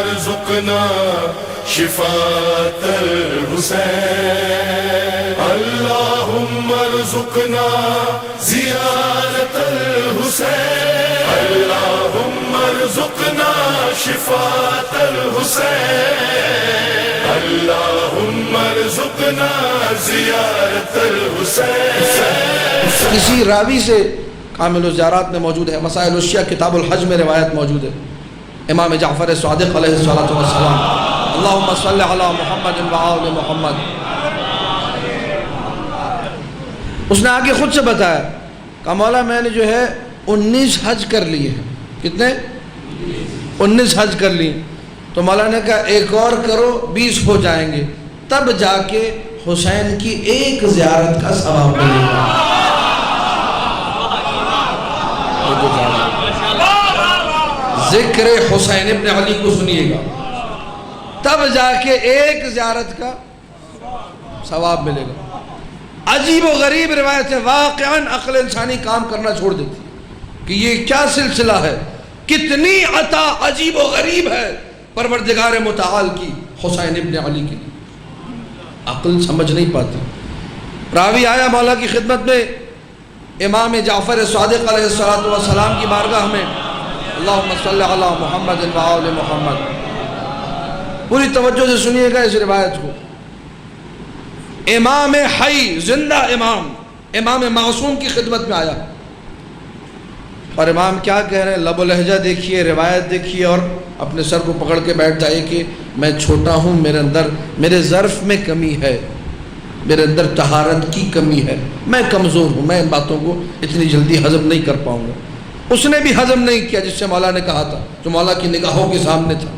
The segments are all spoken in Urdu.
ارزقنا شفاة الحسين اللهم ارزقنا زيارة الحسين اللهم ارزقنا شفاة الحسين اللهم ارزقنا زيارة الحسين. کسی راوی سے کامل الزیارات میں موجود ہے، مسائل الشیعہ کتاب الحج میں روایت موجود ہے، امام جعفر صادق علیہ السلام اللہم صلی علی محمد و آل محمد. اس نے آگے خود سے بتایا کہ مولا میں نے جو ہے 19 حج کر لیے ہیں. کتنے؟ 19 حج کر لی. تو مولا نے کہا ایک اور کرو 20 ہو جائیں گے، تب جا کے حسین کی ایک زیارت کا ثواب ملے گا. ذکر حسین ابن علی کو سنیے گا، تب جا کے ایک زیارت کا ثواب ملے گا. عجیب و غریب روایت ہے، واقعاً عقل انسانی کام کرنا چھوڑ دیتی ہے کہ یہ کیا سلسلہ ہے، کتنی عطا عجیب و غریب ہے پروردگار متعال کی حسین ابن علی کی. عقل سمجھ نہیں پاتی. راوی آیا مولا کی خدمت میں، امام جعفر صادق علیہ السلام کی بارگاہ میں، اللہم صلی علی محمد و آل محمد. پوری توجہ سے سنیے گا اس روایت کو. امام حی، زندہ امام معصوم کی خدمت میں آیا، اور امام کیا کہہ رہے ہیں، لب و لہجہ دیکھیے، روایت دیکھیے، اور اپنے سر کو پکڑ کے بیٹھ جائے کہ میں چھوٹا ہوں، میرے ظرف میں کمی ہے، میرے اندر طہارت کی کمی ہے، میں کمزور ہوں، میں ان باتوں کو اتنی جلدی ہضم نہیں کر پاؤں گا. اس نے بھی ہضم نہیں کیا جس سے مولا نے کہا تھا، جو مولا کی نگاہوں کے سامنے تھا.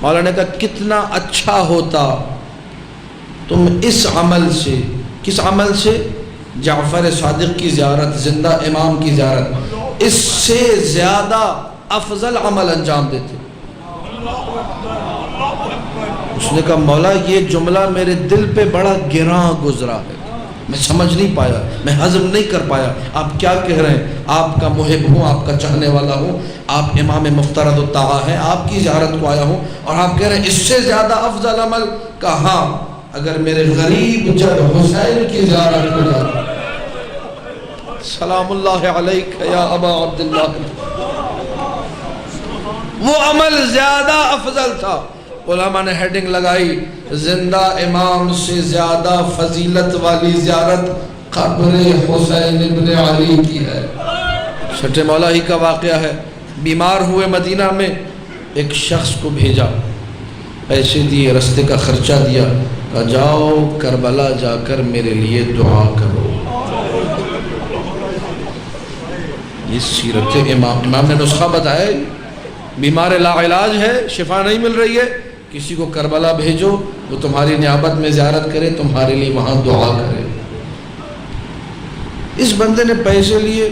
مولا نے کہا کتنا اچھا ہوتا تم اس عمل سے، کس عمل سے؟ جعفر صادق کی زیارت، زندہ امام کی زیارت، اس سے زیادہ افضل عمل انجام دیتے. اس نے کہا مولا یہ جملہ میرے دل پہ بڑا گراں گزرا ہے، میں سمجھ نہیں پایا، میں ہضم نہیں کر پایا. آپ کیا کہہ رہے ہیں؟ آپ کا محب ہوں، آپ کا چاہنے والا ہوں، آپ امام مفترض الطاعہ ہیں، آپ کی زیارت کو آیا ہوں، اور آپ کہہ رہے ہیں اس سے زیادہ افضل عمل. کہاں؟ اگر میرے غریب جب حسین کی زیارت کو جاتا. سلام اللہ علیک یا ابا عبداللہ. وہ عمل زیادہ افضل تھا. علماء نے ہیڈنگ لگائی، زندہ امام سے زیادہ فضیلت والی زیارت قبر حسین ابن علی کی ہے. چھٹے مولا ہی کا واقعہ ہے. بیمار ہوئے مدینہ میں، ایک شخص کو بھیجا، پیسے دیے، رستے کا خرچہ دیا، کہا جاؤ کربلا جا کر میرے لیے دعا کرو. یہ سیرت امام نے نسخہ بتایا، بیمار لا علاج ہے، شفا نہیں مل رہی ہے، کسی کو کربلا بھیجو، وہ تمہاری نیابت میں زیارت کرے، تمہارے لیے وہاں دعا کرے. اس بندے نے پیسے لیے،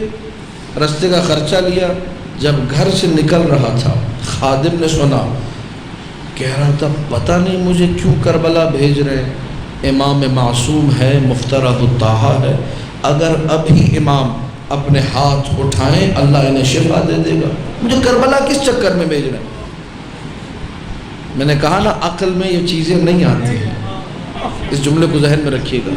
رستے کا خرچہ لیا. جب گھر سے نکل رہا تھا، خادم نے سنا، کہہ رہا تھا پتہ نہیں مجھے کیوں کربلا بھیج رہے ہیں، امام معصوم ہے، مفترض الطاعہ ہے، اگر ابھی امام اپنے ہاتھ اٹھائیں اللہ انہیں شفا دے دے گا، مجھے کربلا کس چکر میں بھیج رہے ہیں. میں نے کہا نا عقل میں یہ چیزیں نہیں آتی ہیں، اس جملے کو ذہن میں رکھیے گا.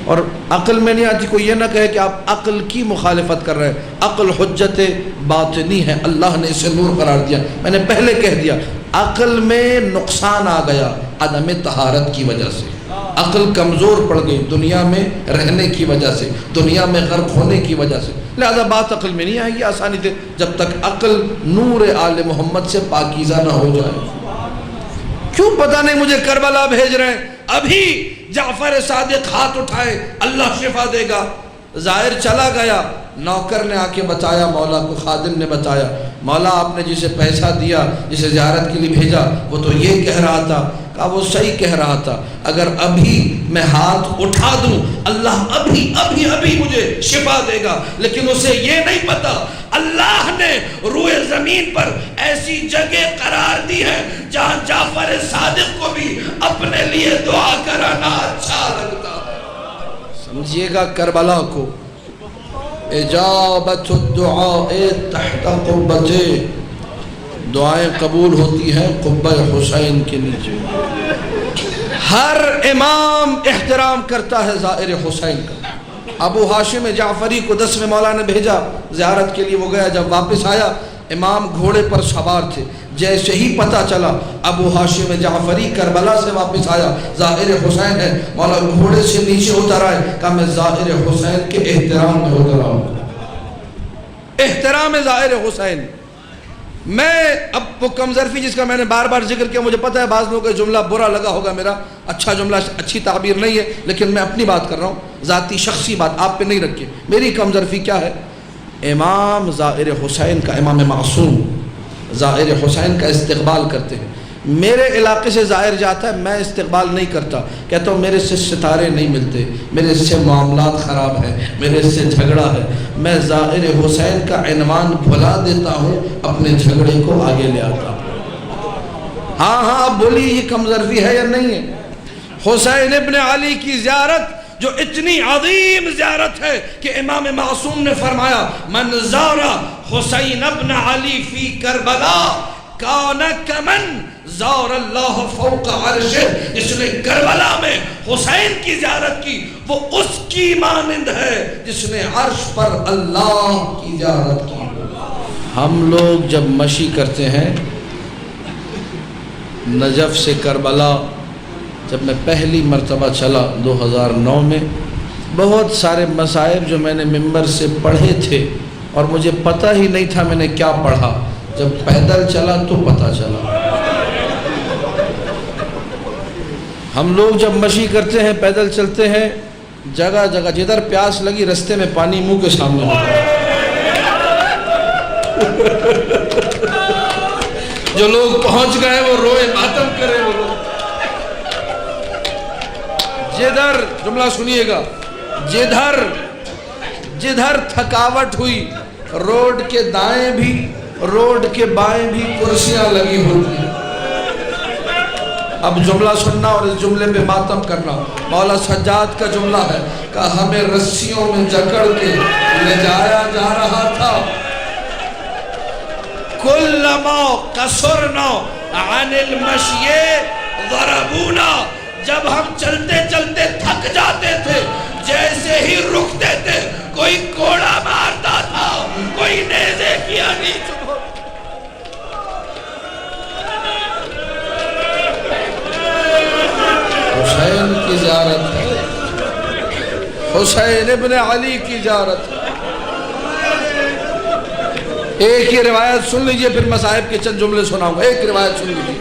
اور عقل میں نہیں آتی، کوئی یہ نہ کہے کہ آپ عقل کی مخالفت کر رہے ہیں. عقل حجت باطنی ہے، اللہ نے اسے نور قرار دیا. میں نے پہلے کہہ دیا عقل میں نقصان آ گیا عدم طہارت کی وجہ سے، عقل کمزور پڑ گئی دنیا میں رہنے کی وجہ سے، دنیا میں غرق ہونے کی وجہ سے. لہذا بات عقل میں نہیں آئے گی آسانی سے جب تک عقل نور آل محمد سے پاکیزہ نہ ہو جائے. کیوں پتہ نہیں مجھے کربلا بھیج رہے ہیں، ابھی جعفر صادق ہاتھ اٹھائے اللہ شفا دے گا. ظاہر چلا گیا، نوکر نے آ کے بتایا مولا کو، خادم نے بتایا مولا آپ نے جسے پیسہ دیا، جسے زیارت کے لیے بھیجا، وہ تو یہ کہہ رہا تھا. کہا وہ صحیح کہہ رہا تھا، اگر ابھی میں ہاتھ اٹھا دوں اللہ ابھی مجھے شفا دے گا، لیکن اسے یہ نہیں پتا اللہ نے روئے زمین پر ایسی جگہ قرار دی ہے جہاں جعفر صادق کو بھی اپنے لیے دعا کرانا اچھا لگتا ہے. سمجھیے گا کربلا کو، اجابت الدعاء تحت قربتے، دعائیں قبول ہوتی ہیں قبہ حسین کے نیچے۔ ہر امام احترام کرتا ہے زائر حسین کا۔ ابو ہاشم جعفری کو 10ویں مولا نے بھیجا زیارت کے لیے، وہ گیا، جب واپس آیا امام گھوڑے پر سوار تھے، جیسے ہی پتہ چلا ابو ہاشم جعفری کربلا سے واپس آیا، ظاہر حسین ہے، مولا گھوڑے سے نیچے اتر آئے، کہا میں ظاہر حسین کے احترام میں اتر آؤں، احترام ظاہر حسین۔ میں اب وہ کم ظرفی جس کا میں نے بار بار ذکر کیا، مجھے پتہ ہے بعض لوگوں کا جملہ برا لگا ہوگا، میرا اچھا جملہ، اچھی تعبیر نہیں ہے، لیکن میں اپنی بات کر رہا ہوں، ذاتی شخصی بات آپ پہ نہیں رکھے۔ میری کم ظرفی کیا ہے؟ امام ظاہر حسین کا، امام معصوم ظاہر حسین کا استقبال کرتے ہیں۔ میرے علاقے سے ظاہر جاتا ہے، میں استقبال نہیں کرتا، کہتا ہوں میرے سے ستارے نہیں ملتے، میرے سے معاملات خراب ہیں، میرے سے جھگڑا ہے، میں ظاہر حسین کا عنوان بھلا دیتا ہوں، اپنے جھگڑے کو آگے لے آتا ہوں۔ ہاں اب بولیے یہ کم ظرفی ہے یا نہیں ہے؟ حسین ابن علی کی زیارت جو اتنی عظیم زیارت ہے کہ امام معصوم نے فرمایا من زار حسین ابن علی فی کربلا کان کمن زار اللہ فوق عرشہ، جس نے کربلا میں حسین کی زیارت کی وہ اس کی مانند ہے جس نے عرش پر اللہ کی زیارت کی۔ ہم لوگ جب مشی کرتے ہیں نجف سے کربلا، جب میں پہلی مرتبہ چلا 2009 میں، بہت سارے مصائب جو میں نے ممبر سے پڑھے تھے اور مجھے پتہ ہی نہیں تھا میں نے کیا پڑھا، جب پیدل چلا تو پتہ چلا۔ ہم لوگ جب مشی کرتے ہیں، پیدل چلتے ہیں، جگہ جگہ جدھر پیاس لگی رستے میں پانی منہ کے سامنے ہوتا ہے۔ جو لوگ پہنچ گئے وہ روئے ماتم کرے، وہ لوگ جدھر، جملہ سنیے گا، جدھر تھکاوٹ ہوئی، روڈ کے دائیں بھی روڈ کے بائیں بھی کرسیاں لگی ہوتی ہیں۔ اب جملہ سننا اور اس جملے پہ ماتم کرنا۔ مولا سجاد کا جملہ ہے کہ ہمیں رسیوں میں جکڑ کے لے جایا جا رہا تھا، کلما کسرنا عن المشی ضربونا، جب ہم چلتے چلتے تھک جاتے تھے جیسے ہی رکتے تھے کوئی کوڑا مارتا تھا، کوئی نیزے کی آنی چبھو۔ حسین کی زیارت ہے، حسین ابن علی کی زیارت ہے۔ ایک ہی روایت سن لیجئے، پھر مصائب کے چند جملے سناؤں گا، ایک روایت سن لیجئے۔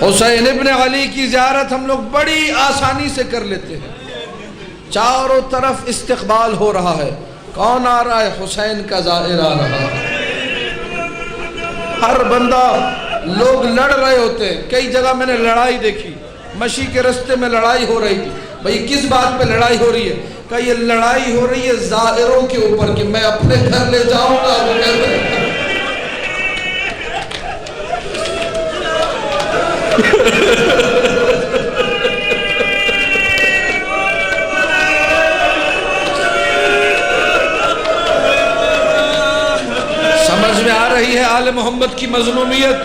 حسین ابن علی کی زیارت ہم لوگ بڑی آسانی سے کر لیتے ہیں، چاروں طرف استقبال ہو رہا ہے، کون آ رہا ہے؟ حسین کا زائر آ رہا ہے۔ ہر بندہ، لوگ لڑ رہے ہوتے ہیں، کئی جگہ میں نے لڑائی دیکھی، مشی کے رستے میں لڑائی ہو رہی تھی، بھئی کس بات پہ لڑائی ہو رہی ہے؟ کہ یہ لڑائی ہو رہی ہے زائروں کے اوپر کہ میں اپنے گھر لے جاؤں گا، وہ کہتے ہیں سمجھ میں آ رہی ہے آل محمد کی مظلومیت،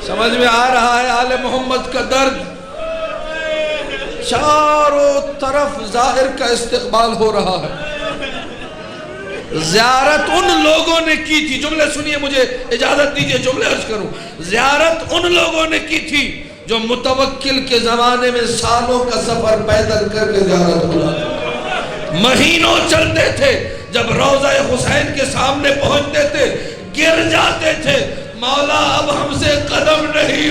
سمجھ میں آ رہا ہے آل محمد کا درد۔ چاروں طرف ظاہر کا استقبال ہو رہا ہے۔ زیارت ان لوگوں نے کی تھی، جملے سنیے، مجھے اجازت دیجئے جملے عرض کروں، زیارت ان لوگوں نے کی تھی جو متوکل کے زمانے میں سالوں کا سفر پیدل کر کے زیارت ہوا، مہینوں چلتے تھے، جب روضہ حسین کے سامنے پہنچتے تھے گر جاتے تھے، مولا اب ہم سے قدم نہیں